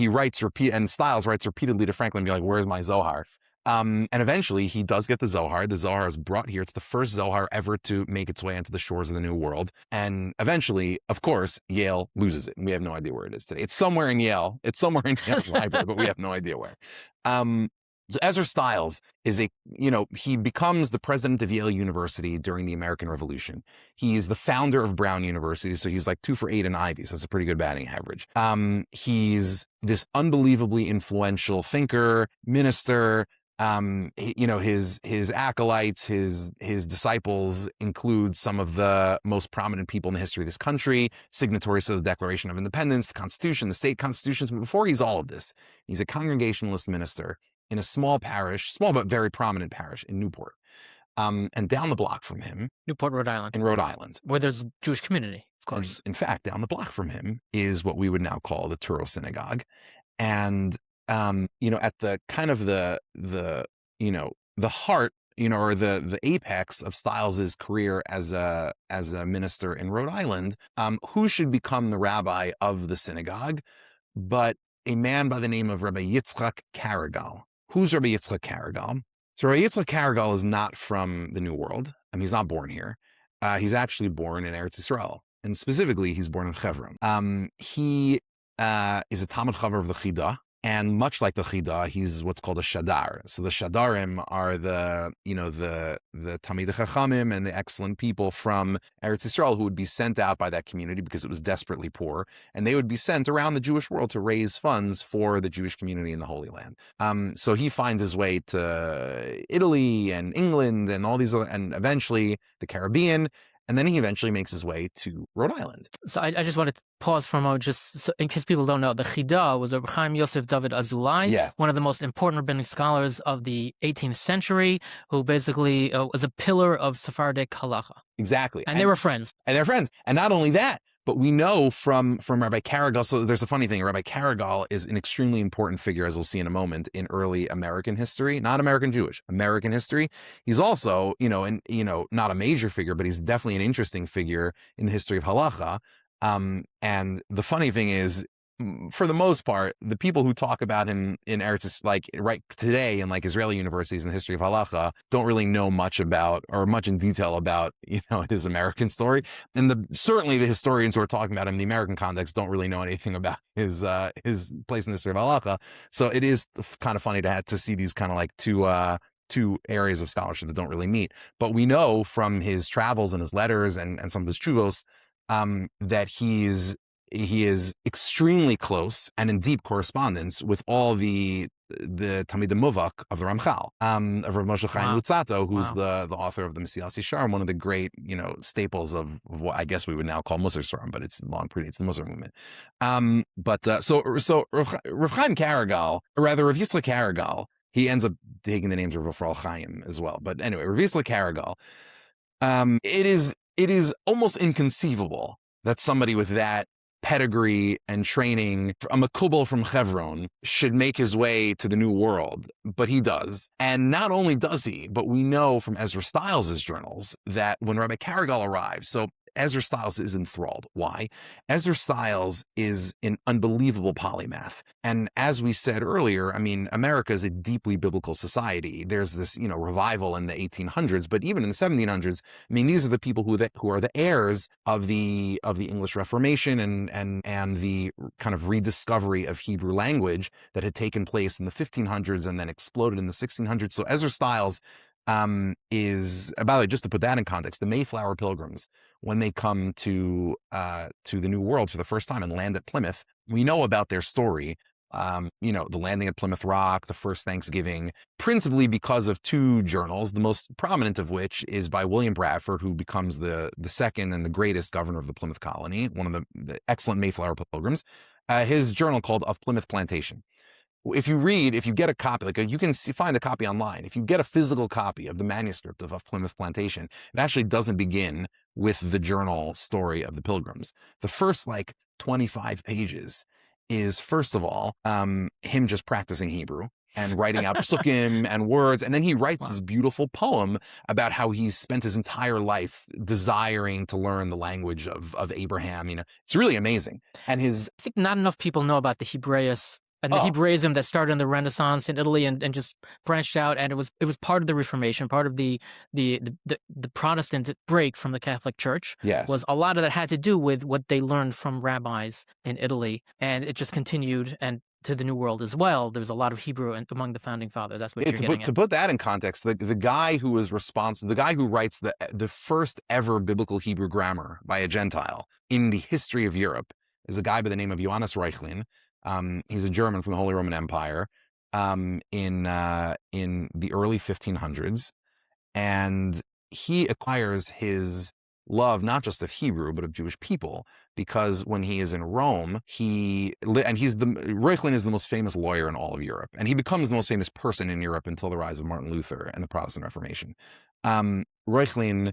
Stiles writes repeatedly to Franklin, be like, where's my Zohar? And eventually he does get the Zohar. The Zohar is brought here. It's the first Zohar ever to make its way into the shores of the New World. And eventually, of course, Yale loses it. And we have no idea where it is today. It's somewhere in Yale. It's somewhere in Yale's library, but we have no idea where. So Ezra Stiles is he becomes the president of Yale University during the American Revolution. He's the founder of Brown University, so he's like 2 for 8 in Ivy, so that's a pretty good batting average. He's this unbelievably influential thinker, minister. His acolytes, his disciples include some of the most prominent people in the history of this country, signatories to the Declaration of Independence, the Constitution, the state constitutions. But before he's all of this, he's a Congregationalist minister in a small but very prominent parish in Newport. And down the block from him, Newport, Rhode Island. In Rhode Island. Where there's a Jewish community, of course. And in fact, down the block from him is what we would now call the Turo Synagogue. And at the kind of the heart, or the apex of Stiles's career as a minister in Rhode Island, who should become the rabbi of the synagogue, but a man by the name of Rabbi Yitzchak Karigal. Who's Rabbi Yitzchak Karigal? So Rabbi Yitzchak Karigal is not from the New World. I mean, he's not born here. He's actually born in Eretz Yisrael, and specifically, he's born in Chevron. He is a Talmid Chaver of the Chidah. And much like the Chidah, he's what's called a Shadar. So the Shadarim are the Talmidei Chachamim and the excellent people from Eretz Yisrael who would be sent out by that community because it was desperately poor. And they would be sent around the Jewish world to raise funds for the Jewish community in the Holy Land. So he finds his way to Italy and England and all these other, and eventually the Caribbean. And then he eventually makes his way to Rhode Island. So I just want to pause for a moment, just so, in case people don't know. The Chida was Rabbi Chaim Yosef David Azulai, Yes. one of the most important rabbinic scholars of the 18th century, who basically was a pillar of Sephardic halacha. Exactly. And they were friends. And they're friends. And not only that, but we know from Rabbi Karigal, so there's a funny thing, Rabbi Karigal is an extremely important figure, as we'll see in a moment, in early American history, not American Jewish, American history. He's also, not a major figure, but he's definitely an interesting figure in the history of halacha. And the funny thing is, for the most part, the people who talk about him in Eretz, like right today in like Israeli universities in the history of halacha, don't really know much about or much in detail about, his American story. And certainly the historians who are talking about him in the American context don't really know anything about his place in the history of halacha. So it is kind of funny to see these kind of like two areas of scholarship that don't really meet. But we know from his travels and his letters and some of his chuvos that he is extremely close and in deep correspondence with all the Talmidei Muvak of the Ramchal, of Rav Moshe Chaim Luzzatto, who's the author of the Mesilas Yesharim, one of the great, staples of what I guess we would now call Musar Sfarim, but it's long predates the Musar movement. So Rav Chaim Karigal, or rather Rav Yitzchak Karigal, he ends up taking the names of Rav Chaim as well. But anyway, Rav Yitzchak Karigal, it is almost inconceivable that somebody with that pedigree and training, a mekubal from Chevron, should make his way to the New World, but he does. And not only does he, but we know from Ezra Stiles' journals that when Rabbi Karigal arrives, so Ezra Stiles is enthralled. Why? Ezra Stiles is an unbelievable polymath. And as we said earlier, America is a deeply biblical society. There's this, revival in the 1800s, but even in the 1700s, these are the people who are the heirs of the English Reformation and the kind of rediscovery of Hebrew language that had taken place in the 1500s and then exploded in the 1600s. So Ezra Stiles is, by the way, just to put that in context, the Mayflower Pilgrims, when they come to the New World for the first time and land at Plymouth, we know about their story. The landing at Plymouth Rock, the first Thanksgiving, principally because of two journals, the most prominent of which is by William Bradford, who becomes the second and the greatest governor of the Plymouth colony, one of the excellent Mayflower Pilgrims, his journal called Of Plymouth Plantation. If you get a copy, you can find a copy online. If you get a physical copy of the manuscript of Plymouth Plantation, it actually doesn't begin with the journal story of the Pilgrims. The first 25 pages is, first of all, him just practicing Hebrew and writing out psukim and words. And then he writes this beautiful poem about how he's spent his entire life desiring to learn the language of Abraham. It's really amazing. And I think not enough people know about the Hebraeus and the Hebraism that started in the Renaissance in Italy and just branched out, and it was part of the Reformation, part of the Protestant break from the Catholic Church. Yes. Was a lot of that had to do with what they learned from rabbis in Italy, and it just continued and to the New World as well. There was a lot of Hebrew among the founding fathers. That's what you're getting at. To put that in context, the guy who was responsible, the guy who writes the first ever biblical Hebrew grammar by a Gentile in the history of Europe is a guy by the name of Johannes Reuchlin. He's a German from the Holy Roman Empire in the early 1500s, and he acquires his love not just of Hebrew but of Jewish people because when he is in Rome, Reuchlin is the most famous lawyer in all of Europe, and he becomes the most famous person in Europe until the rise of Martin Luther and the Protestant Reformation. Reuchlin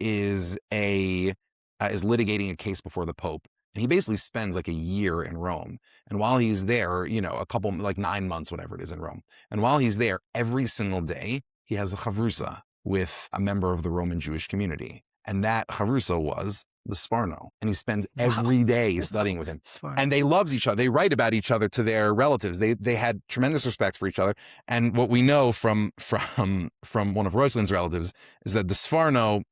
is litigating a case before the Pope. And he basically spends a year in Rome. And while he's there, a couple, 9 months, whatever it is in Rome. And while he's there, every single day, he has a chavrusa with a member of the Roman Jewish community. And that chavrusa was the Sforno. And he spent every day studying with him. And they loved each other. They write about each other to their relatives. They had tremendous respect for each other. And what we know from one of Reuchlin's relatives is that the Sforno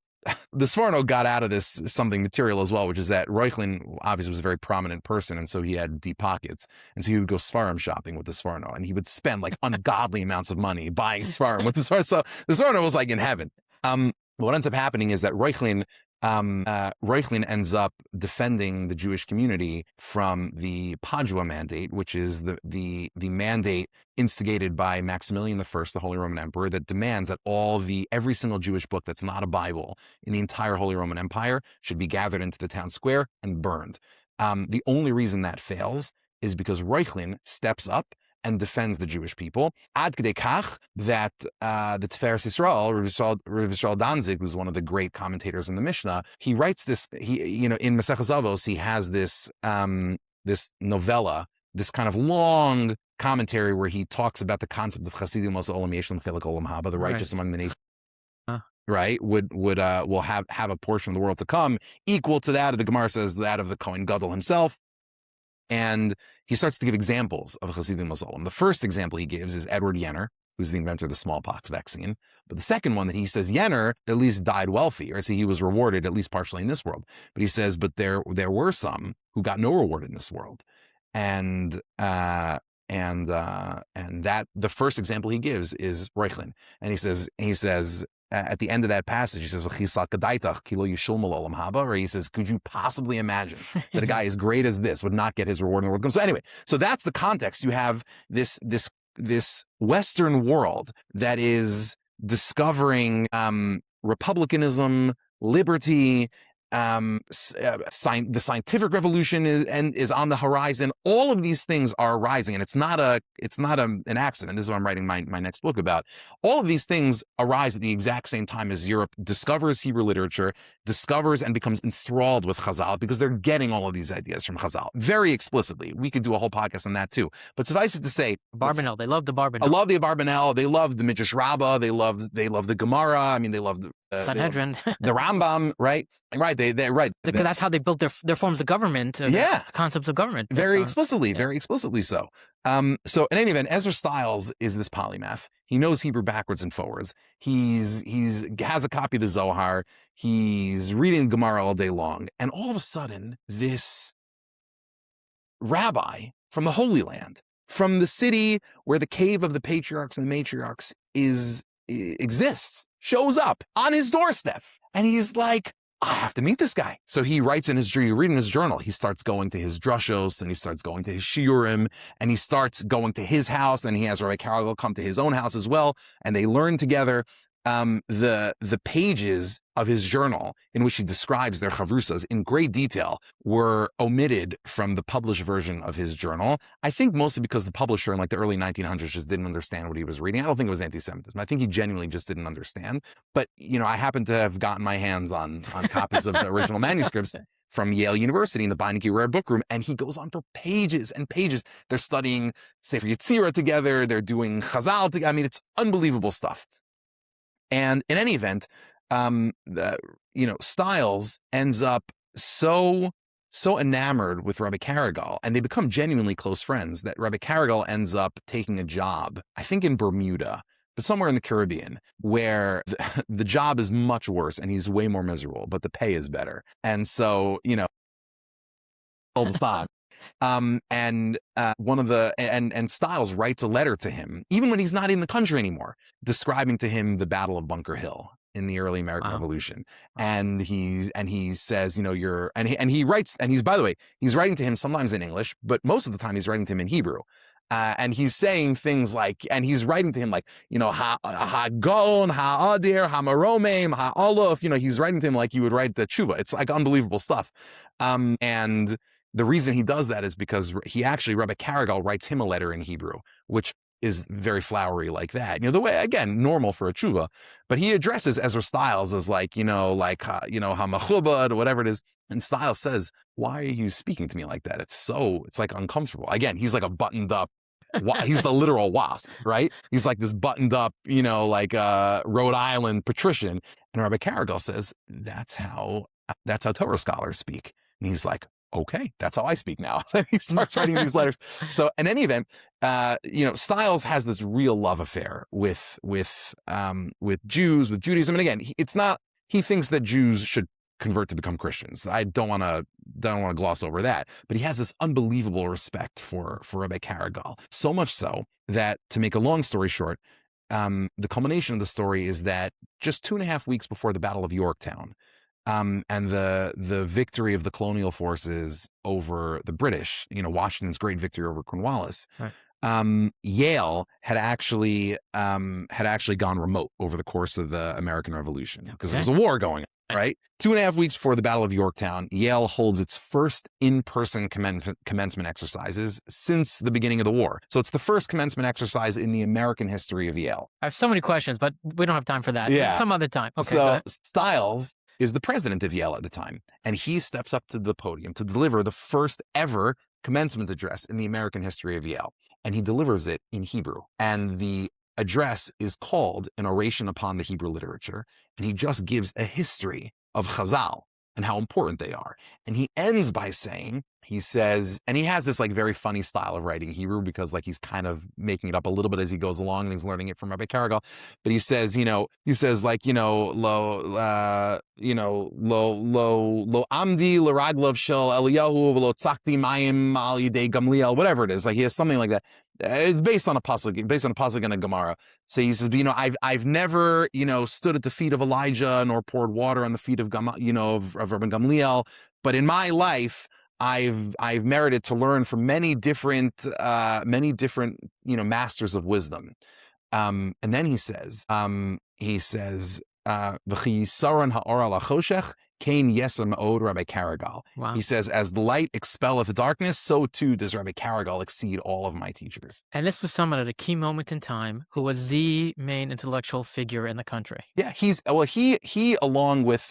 got out of this something material as well, which is that Reuchlin obviously was a very prominent person, and so he had deep pockets, and so he would go Sfarim shopping with the Sforno, and he would spend ungodly amounts of money buying Sfarim with the Sforno. So the Sforno was in heaven. What ends up happening is that Reuchlin Reuchlin ends up defending the Jewish community from the Padua Mandate, which is the mandate instigated by Maximilian I, the Holy Roman Emperor, that demands that every single Jewish book that's not a Bible in the entire Holy Roman Empire should be gathered into the town square and burned. The only reason that fails is because Reuchlin steps up and defends the Jewish people. Ad kedei kach that the Tiferes Yisrael, Rav Yisrael Danzig, who's one of the great commentators in the Mishnah, he writes this. In Maseches Avos, he has this this novella, this kind of long commentary where he talks about the concept of Chasidim Olam Yeshem Chelik Olam Haba, the righteous among the nations. Right, will have a portion of the world to come equal to that of the Gemara says that of the Kohen Gadol himself. And he starts to give examples of Chasidim Olam. The first example he gives is Edward Jenner, who's the inventor of the smallpox vaccine. But the second one that he says, Jenner at least died wealthy, or he was rewarded at least partially in this world. But he says, but there were some who got no reward in this world, and that the first example he gives is Reuchlin, and he says. At the end of that passage, he says, or he says, could you possibly imagine that a guy as great as this would not get his reward in the world? So anyway, so that's the context. You have this Western world that is discovering republicanism, liberty, the scientific revolution is on the horizon. All of these things are rising, and it's not an accident. This is what I'm writing my next book about. All of these things arise at the exact same time as Europe discovers Hebrew literature, discovers and becomes enthralled with Chazal, because they're getting all of these ideas from Chazal very explicitly. We could do a whole podcast on that too. But suffice it to say, Barbanel, they love the Barbanel. I love the Barbanel. They love the Midrash Rabbah. They love the Gemara. I mean, they love the Sanhedrin, the Rambam, right? They're right. Because that's how they built their forms of government. Concepts of government. Very explicitly so. So in any event, Ezra Stiles is this polymath. He knows Hebrew backwards and forwards. He's has a copy of the Zohar. He's reading Gemara all day long, and all of a sudden, this rabbi from the Holy Land, from the city where the cave of the patriarchs and the matriarchs exists, shows up on his doorstep, and he's like, I have to meet this guy. So he writes in his journal, he starts going to his drushos, and he starts going to his shiurim, and he starts going to his house, and he has Rebecca Gratz come to his own house as well, and they learn together. The pages of his journal in which he describes their chavrusas in great detail were omitted from the published version of his journal. I think mostly because the publisher in the early 1900s just didn't understand what he was reading. I don't think it was anti-Semitism. I think he genuinely just didn't understand. But, I happen to have gotten my hands on copies of the original manuscripts from Yale University in the Beinecke Rare Book Room, and he goes on for pages and pages. They're studying Sefer Yetzirah together. They're doing Chazal together. I mean, it's unbelievable stuff. And in any event, Stiles ends up so enamored with Rebecca Gratz, and they become genuinely close friends, that Rebecca Gratz ends up taking a job, I think in Bermuda, but somewhere in the Caribbean, where the job is much worse and he's way more miserable, but the pay is better. And so, old stock. And Stiles writes a letter to him, even when he's not in the country anymore, describing to him the Battle of Bunker Hill in the early American Revolution. And he says, he writes, and he's writing to him sometimes in English, but most of the time he's writing to him in Hebrew. And he's saying things like, and he's writing to him like, ha-gon, ha-adir, ha-maromem, ha-olof, he's writing to him like you would write the tshuva. It's like unbelievable stuff. And the reason he does that is because Rebecca Gratz writes him a letter in Hebrew, which is very flowery like that. The way, again, normal for a tshuva, but he addresses Ezra Stiles as ha-mechubad, whatever it is. And Stiles says, why are you speaking to me like that? It's like uncomfortable. Again, he's like a buttoned up, he's the literal wasp, right? He's like this buttoned up, Rhode Island patrician. And Rebecca Gratz says, that's how Torah scholars speak. And he's like, okay, that's how I speak now. So he starts writing these letters. So in any event, Stiles has this real love affair with Jews, with Judaism. And again, he thinks that Jews should convert to become Christians. I don't want to gloss over that, but he has this unbelievable respect for Rebecca Gratz. So much so that, to make a long story short, the culmination of the story is that just 2.5 weeks before the Battle of Yorktown, and the victory of the colonial forces over the British, Washington's great victory over Cornwallis. Right. Yale had actually gone remote over the course of the American Revolution because there was a war going on, right? 2.5 weeks before the Battle of Yorktown, Yale holds its first in-person commencement exercises since the beginning of the war. So it's the first commencement exercise in the American history of Yale. I have so many questions, but we don't have time for that. Yeah. Some other time. Okay. So Stiles is the president of Yale at the time, and he steps up to the podium to deliver the first ever commencement address in the American history of Yale. And he delivers it in Hebrew. And the address is called An Oration Upon the Hebrew Literature. And he just gives a history of Chazal and how important they are. And he ends by saying, he says, and he has this like very funny style of writing Hebrew because like he's kind of making it up a little bit as he goes along and he's learning it from Rebecca Gratz. But he says, lo amdi l'raglav shel Eliyahu v'lo tzakti mayim al yidei Gamliel, whatever it is. Like he has something like that. It's based on a pasuk in a Gemara. So he says, I've never, stood at the feet of Elijah nor poured water on the feet of Rabbi Gamliel, but in my life, I've merited to learn from many different masters of wisdom. And then he says, V'chisaron ha'or alachoshech kain yesem od Rabbi Karigal. Wow. He says, as the light expelleth darkness, so too does Rabbi Karigal exceed all of my teachers. And this was someone at a key moment in time who was the main intellectual figure in the country. Yeah, he along with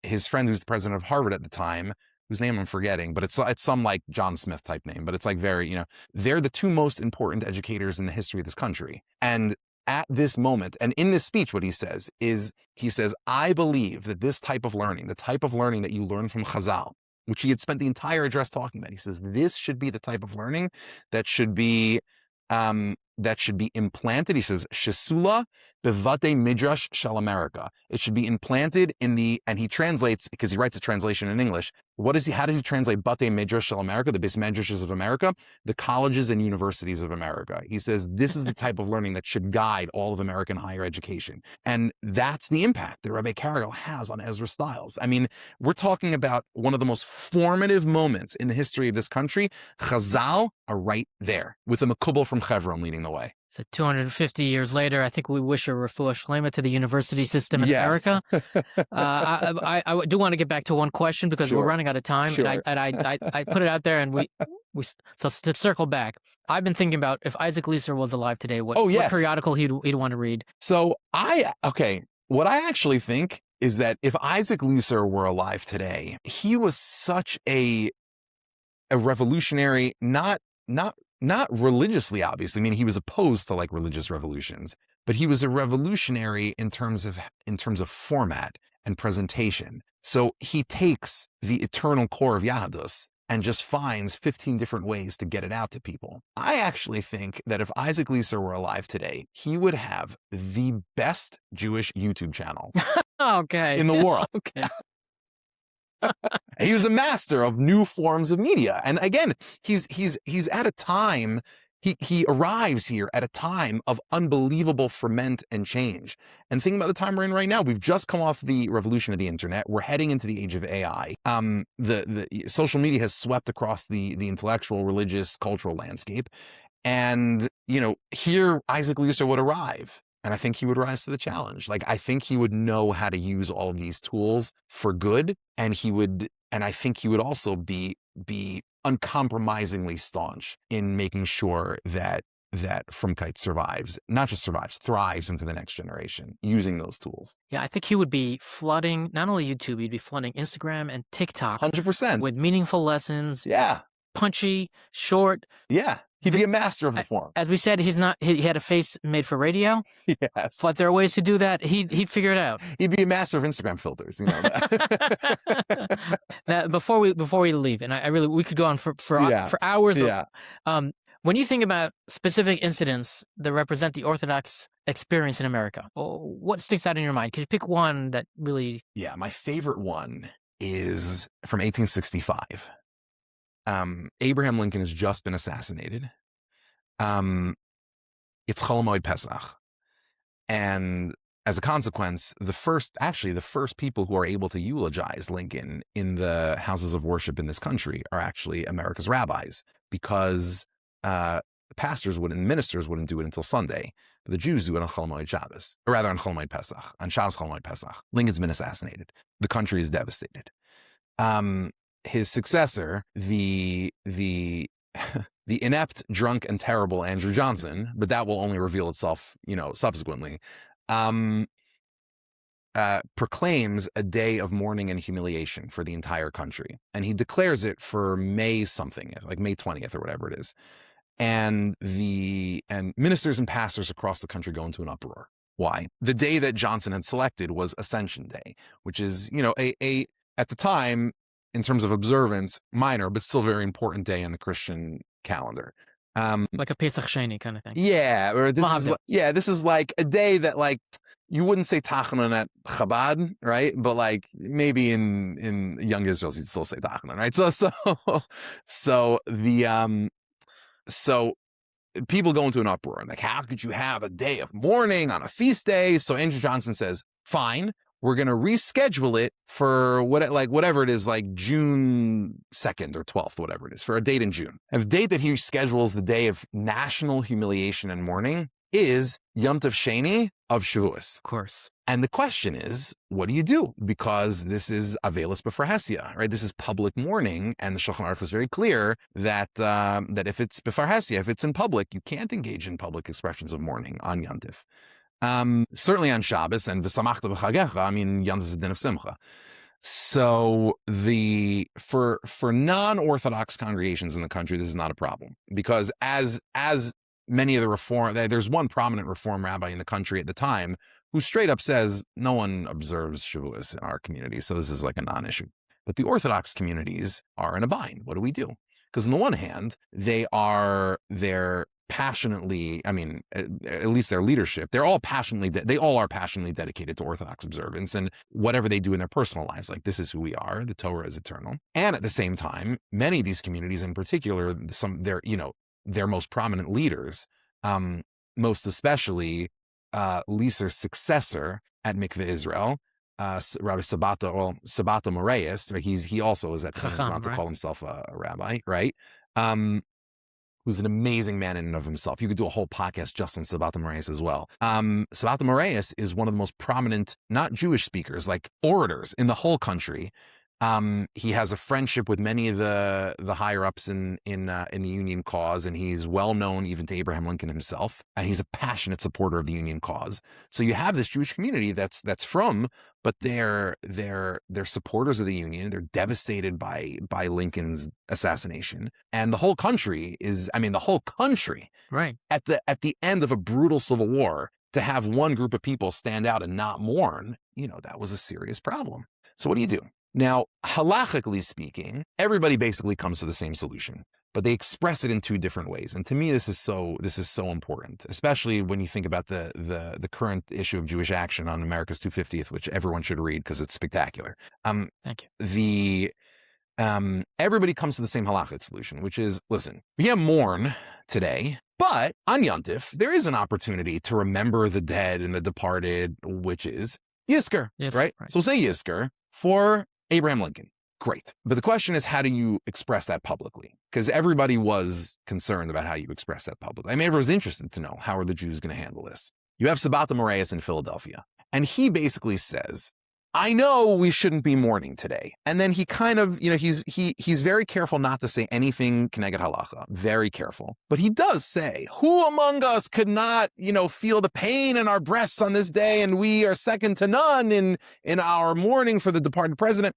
his friend who's the president of Harvard at the time, whose name I'm forgetting, but it's some like John Smith type name, but it's like very, they're the two most important educators in the history of this country. And at this moment, and in this speech, what he says, I believe that this type of learning, the type of learning that you learn from Chazal, which he had spent the entire address talking about, he says, this should be the type of learning that should be implanted. He says, Shesula bevate midrash shel America. It should be implanted and he translates, because he writes a translation in English. How does he translate bate midrash shel America, the base midrashes of America? The colleges and universities of America. He says, this is the type of learning that should guide all of American higher education. And that's the impact that Rebecca Gratz has on Ezra Stiles. I mean, we're talking about one of the most formative moments in the history of this country. Chazal are right there with a mekubal from Chevron leading the way. So 250 years later, I think we wish a refuah shlema to the university system in America. I do want to get back to one question because we're running out of time. Sure. And I put it out there, and so to circle back, I've been thinking about if Isaac Leeser was alive today, what periodical he'd want to read. So what I actually think is that if Isaac Leeser were alive today, he was such a revolutionary, not religiously, obviously. I mean, he was opposed to like religious revolutions, but he was a revolutionary in terms of format and presentation. So he takes the eternal core of Yahadus and just finds 15 different ways to get it out to people. I actually think that if Isaac Leeser were alive today, he would have the best Jewish YouTube channel in the world. Okay. He was a master of new forms of media. And again, he's at a time, he arrives here at a time of unbelievable ferment and change. And think about the time we're in right now. We've just come off the revolution of the internet. We're heading into the age of AI. The social media has swept across the intellectual, religious, cultural landscape. And, here Isaac Leeser would arrive. And I think he would rise to the challenge. Like, I think he would know how to use all of these tools for good. And I think he would also be uncompromisingly staunch in making sure that Frumkeit survives, not just survives, thrives into the next generation using those tools. Yeah, I think he would be flooding, not only YouTube, he'd be flooding Instagram and TikTok 100%. with meaningful lessons. Yeah. Punchy, short. Yeah. He'd be a master of the form. As we said, he had a face made for radio. Yes. But there are ways to do that. He'd figure it out. He'd be a master of Instagram filters, Now, before we leave, and we could go on for hours. Yeah. When you think about specific incidents that represent the Orthodox experience in America, what sticks out in your mind? Can you pick one that really... Yeah, my favorite one is from 1865. Abraham Lincoln has just been assassinated. It's Chol Hamoed Pesach. And as a consequence, the first people who are able to eulogize Lincoln in the houses of worship in this country are actually America's rabbis, because ministers wouldn't do it until Sunday. But the Jews do it on Chol Moed Shabbos, or rather on Chol Moed Pesach, on Shabbos Chol Moed Pesach. Lincoln's been assassinated. The country is devastated. His successor, the inept, drunk, and terrible Andrew Johnson, but that will only reveal itself, subsequently, proclaims a day of mourning and humiliation for the entire country. And he declares it for May something, like May 20th or whatever it is. And ministers and pastors across the country go into an uproar. Why? The day that Johnson had selected was Ascension Day, which is, a at the time, in terms of observance, minor, but still very important day on the Christian calendar. Like a Pesach Sheini kind of thing. Yeah, or this is like a day that, like, you wouldn't say Tachanun at Chabad, right? But like maybe in young Israel, you'd still say Tachanun, right? So people go into an uproar, like, how could you have a day of mourning on a feast day? So Andrew Johnson says, fine, we're going to reschedule it for whatever it is, like June 2nd or 12th, whatever it is, for a date in June. And the date that he schedules, the day of national humiliation and mourning, is Yom Tov Sheini of Shavuos. Of course. And the question is, what do you do? Because this is Avelis B'Farhesia, right? This is public mourning, and the Shulchan Aruch was very clear that if it's B'Farhesia, if it's in public, you can't engage in public expressions of mourning on Yom Tov. Certainly on Shabbos, and V'samachta b'chagecha, Yom Tov is a din of Simcha. So for non-Orthodox congregations in the country, this is not a problem, because as many of the there's one prominent Reform rabbi in the country at the time who straight up says no one observes Shavuos in our community, so this is like a non-issue. But the Orthodox communities are in a bind. What do we do? Because on the one hand, they're passionately, at least their leadership, they all are passionately dedicated to Orthodox observance and whatever they do in their personal lives. Like, this is who we are. The Torah is eternal. And at the same time, many of these communities, in particular, their most prominent leaders, most especially Leeser's successor at Mikveh Israel, Rabbi Sabata Moraes, he also is at pains not to call himself a rabbi, right? Who's an amazing man in and of himself. You could do a whole podcast just on Sabata Moraes as well. Sabata Moraes is one of the most prominent, not Jewish speakers, like orators in the whole country. He has a friendship with many of the higher ups in the Union cause, and he's well known even to Abraham Lincoln himself. And he's a passionate supporter of the Union cause. So you have this Jewish community that's from, but they're supporters of the Union. They're devastated by Lincoln's assassination, and the whole country right at the end of a brutal civil war, to have one group of people stand out and not mourn, that was a serious problem. So what do you do? Now, halachically speaking, everybody basically comes to the same solution, but they express it in two different ways. And to me, this is so important, especially when you think about the current issue of Jewish Action on America's 250th, which everyone should read because it's spectacular. Thank you. Everybody comes to the same halachic solution, which is, listen, we have mourn today, but on Yom Tov, there is an opportunity to remember the dead and the departed, which is Yizkor, right? So we'll say Yizkor for Abraham Lincoln. Great. But the question is, how do you express that publicly? Because everybody was concerned about how you express that publicly. Everyone was interested to know, how are the Jews going to handle this? You have Sabata Moraes in Philadelphia, and he basically says, I know we shouldn't be mourning today. And then he kind of, he's very careful not to say anything Keneged Halacha, very careful. But he does say, who among us could not, feel the pain in our breasts on this day, and we are second to none in our mourning for the departed president.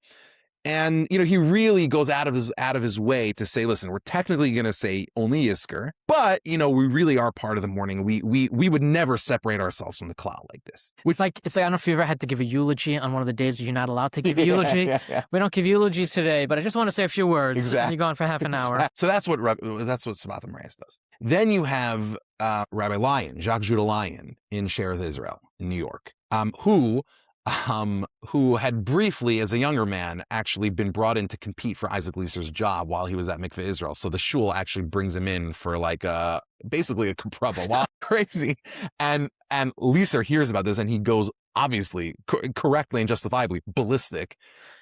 And, he really goes out of his way to say, listen, we're technically going to say only Yizkor, but, we really are part of the mourning. We would never separate ourselves from the cloud like this. It's like, I don't know if you ever had to give a eulogy on one of the days you're not allowed to give a eulogy. Yeah. We don't give eulogies today, but I just want to say a few words. Exactly. You're going for half an hour. So that's what Sabata Moraes does. Then you have Rabbi Lyon, Jacques Judah Lyon in Shereth Israel in New York, who who had briefly, as a younger man, actually been brought in to compete for Isaac Leeser's job while he was at Mikveh Israel. So the shul actually brings him in for like basically a kapraba. Wow, crazy. And Leeser hears about this and he goes, obviously, correctly and justifiably, ballistic.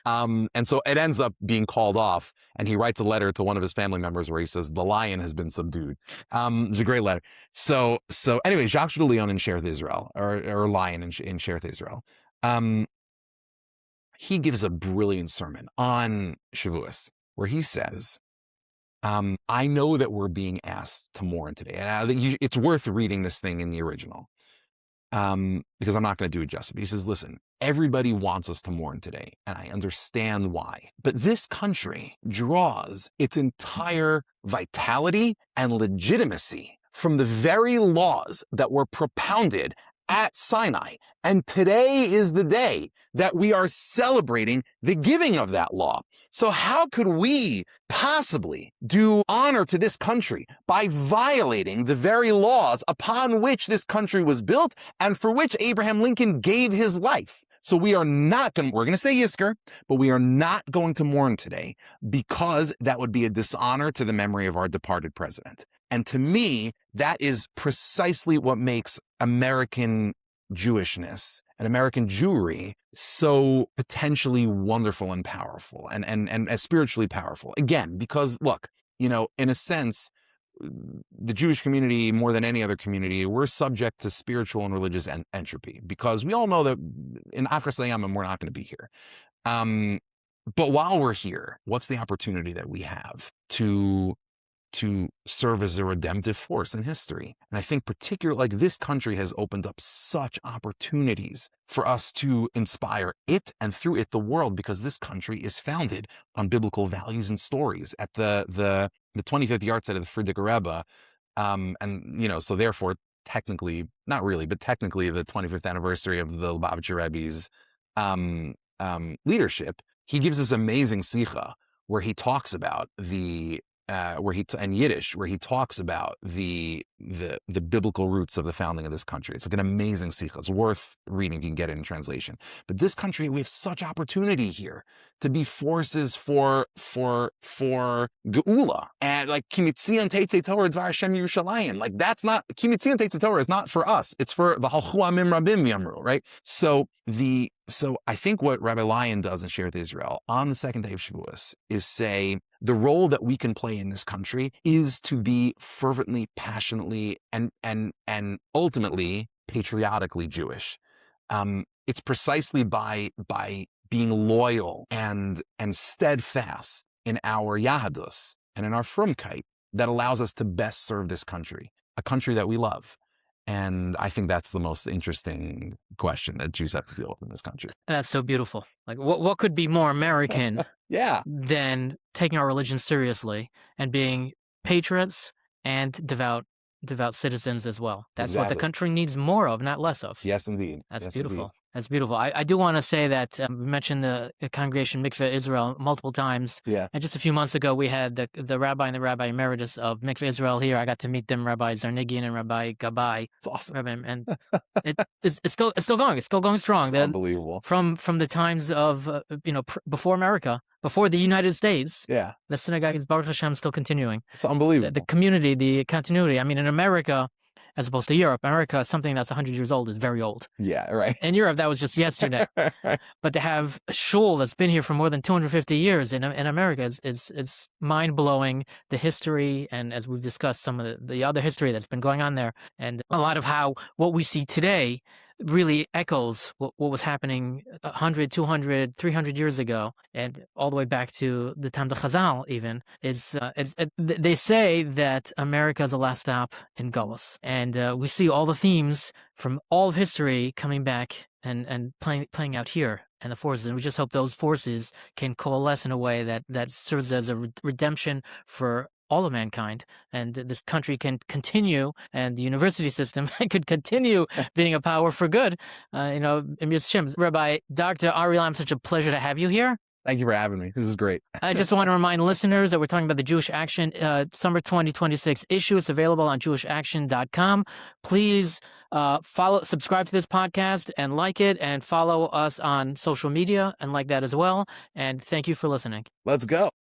And so it ends up being called off, and he writes a letter to one of his family members where he says, the lion has been subdued. It's a great letter. So anyway, Jacques de Leon in Shereth Israel, or Lion in Shereth Israel, he gives a brilliant sermon on Shavuos where he says, I know that we're being asked to mourn today, and I think it's worth reading this thing in the original, because I'm not going to do it justice. But he says, listen, everybody wants us to mourn today, and I understand why. But this country draws its entire vitality and legitimacy from the very laws that were propounded at Sinai. And today is the day that we are celebrating the giving of that law. So how could we possibly do honor to this country by violating the very laws upon which this country was built and for which Abraham Lincoln gave his life? So we are not going to, we're going to say Yisker, but we are not going to mourn today because that would be a dishonor to the memory of our departed president. And to me, that is precisely what makes American Jewishness and American Jewry so potentially wonderful and powerful and spiritually powerful. Again, because look, in a sense, the Jewish community, more than any other community, we're subject to spiritual and religious entropy, because we all know that in Achras Hayamim, we're not going to be here. But while we're here, what's the opportunity that we have to serve as a redemptive force in history? And I think particularly, like, this country has opened up such opportunities for us to inspire it and through it the world, because this country is founded on biblical values and stories. At the 25th yard site of the Frierdiker Rebbe, and so therefore technically, not really, but technically the 25th anniversary of the Lubavitcher Rebbe's leadership, he gives this amazing sicha where he talks about in Yiddish, where he talks about the biblical roots of the founding of this country. It's like an amazing sikha. It's worth reading. You can get it in translation. But this country, we have such opportunity here to be forces for geula, and like kimitzion teitze Torah dvar Hashem Yerushalayim. Like, that's not kimitzion teitze Torah is not for us. It's for the halchu amim rabim yamru, right? So I think what Rabbi Lamm does in Shereth Israel on the second day of Shavuos is say the role that we can play in this country is to be fervently, passionately, and ultimately patriotically Jewish. It's precisely by being loyal and steadfast in our Yahadus and in our Frumkeit that allows us to best serve this country, a country that we love. And I think that's the most interesting question that Jews have to deal with in this country. That's so beautiful. Like, what could be more American than taking our religion seriously and being patriots and devout citizens as well? That's what the country needs more of, not less of. Yes, indeed. That's yes, beautiful. Indeed. That's beautiful. I do want to say that we mentioned the congregation Mikveh Israel multiple times. Yeah. And just a few months ago, we had the rabbi and the rabbi emeritus of Mikveh Israel here. I got to meet them, Rabbi Zarnigian and Rabbi Gabai. It's awesome. And it's still going. It's still going strong. It's unbelievable. From the times of before America, before the United States. Yeah. The synagogue is Baruch Hashem still continuing. It's unbelievable. The community, the continuity. I mean, in America, as opposed to Europe, America, something that's 100 years old is very old. Yeah, right. In Europe, that was just yesterday. But to have a shul that's been here for more than 250 years in America, it's mind-blowing, the history, and as we've discussed, some of the other history that's been going on there. And a lot of how what we see today really echoes what was happening 100, 200, 300 years ago, and all the way back to the time of the Chazal even. They say that America is the last stop in Gullus. And we see all the themes from all of history coming back and playing out here, and the forces. And we just hope those forces can coalesce in a way that serves as a redemption for all of mankind, and this country can continue, and the university system could continue being a power for good. Rabbi Dr. Ari Lamm, such a pleasure to have you here. Thank you for having me. This is great. I just want to remind listeners that we're talking about the Jewish Action Summer 2026 issue. It's available on jewishaction.com. Please subscribe to this podcast and like it, and follow us on social media and like that as well. And thank you for listening. Let's go.